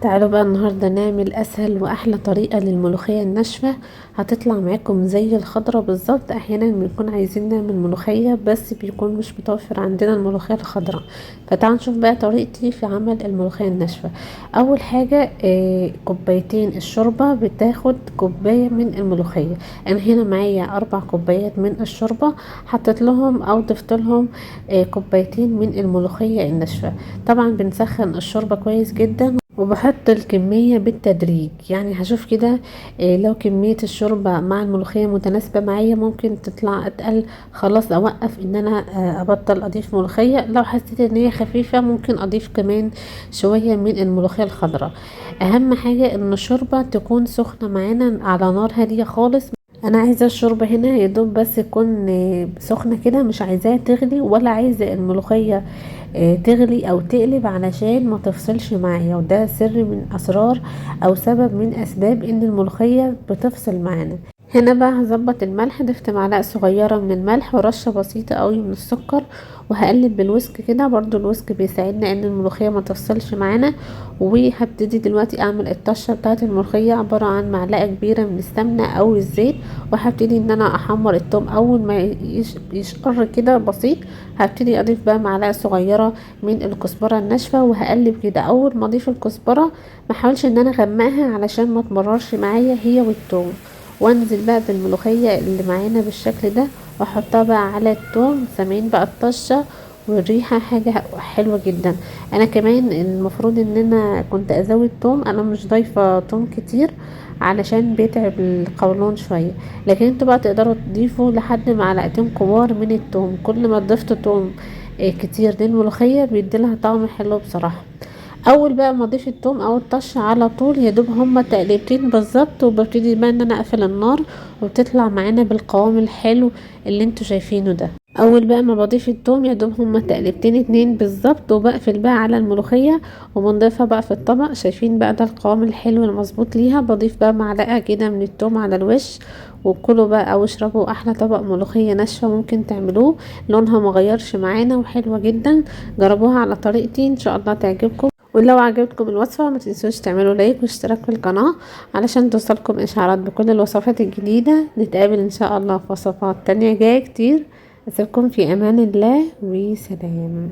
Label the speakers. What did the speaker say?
Speaker 1: تعالوا بقى النهاردة نعمل اسهل واحلى طريقة للملوخية الناشفة. هتطلع معاكم زي الخضرة بالظبط. احيانا بنكون عايزين نعمل ملوخية بس بيكون مش متوفر عندنا الملوخية الخضراء. فتعالوا نشوف بقى طريقتي في عمل الملوخية الناشفة. اول حاجة كوبايتين الشوربة بتاخد كوباية من الملوخية. انا هنا معايا 4 كوبايات من الشوربة، حطيت لهم او ضفت لهم كوبايتين من الملوخية الناشفة. طبعا بنسخن الشوربة كويس جدا وبحط الكمية بالتدريج، يعني هشوف كده لو كمية الشوربة مع الملوخية متناسبة معايا ممكن تطلع اتقل، خلاص اوقف ان انا ابطل اضيف ملوخية. لو حسيت ان هي خفيفة ممكن اضيف كمان شوية من الملوخية الخضراء. اهم حاجة ان الشوربة تكون سخنة معانا على نار هادية خالص. انا عايزه الشوربه هنا يدوب بس تكون سخنه كده، مش عايزاها تغلي ولا عايزه الملوخيه تغلي او تقلب علشان ما تفصلش معايا، وده سر من اسرار او سبب من اسباب ان الملوخيه بتفصل معانا. هنا بقى هظبط الملح، ضفت معلقه صغيره من الملح ورشه بسيطه قوي من السكر، وهقلب بالويسك كده، برضو الويسك بيساعدنا ان الملوخيه ما تفصلش معانا. وهبتدي دلوقتي اعمل الطشه بتاعه الملوخيه، عباره عن معلقه كبيره من السمنه او الزيت. وهبتدي ان انا احمر التوم، اول ما يشقر كده بسيط هبتدي اضيف بقى معلقه صغيره من الكزبره الناشفه، وهقلب كده. اول ما اضيف الكزبره ما احاولش ان انا اغمقها علشان ما تمررش معايا هي والثوم، وانزل بقى بالملوخيه اللي معانا بالشكل ده واحطها بقى على الثوم. سامعين بقى الطشه والريحه حاجه حلوه جدا. انا كمان المفروض ان انا كنت ازود توم، انا مش ضايفه توم كتير علشان بيتعب القولون شويه، لكن انتوا بقى تقدروا تضيفوا لحد معلقتين كبار من التوم. كل ما ضفتوا توم كتير للملوخيه بيديلها طعم حلو بصراحه. اول بقى ما اضيف التوم او الطش على طول يا دوب هما تقليبتين بالظبط، وببتدي بقى ان انا اقفل النار، وبتطلع معانا بالقوام الحلو اللي انتوا شايفينه ده. اول بقى ما بضيف التوم يا دوب هما تقليبتين اتنين بالظبط، وبقفل بقى على الملوخيه وبنضيفها بقى في الطبق. شايفين بقى ده القوام الحلو المظبوط ليها. بضيف بقى معلقه كده من التوم على الوش، وكلوا بقى او اشربوا احلى طبق ملوخيه ناشفه ممكن تعملوه. لونها مغيرش معانا وحلوه جدا. جربوها على طريقتي ان شاء الله تعجبكم. ولو عجبتكم الوصفة ما تنسوش تعملوا لايك واشتراك في القناة علشان توصلكم اشعارات بكل الوصفات الجديدة. نتقابل ان شاء الله في وصفات تانية جاية كتير. اسيبكم في امان الله وسلام.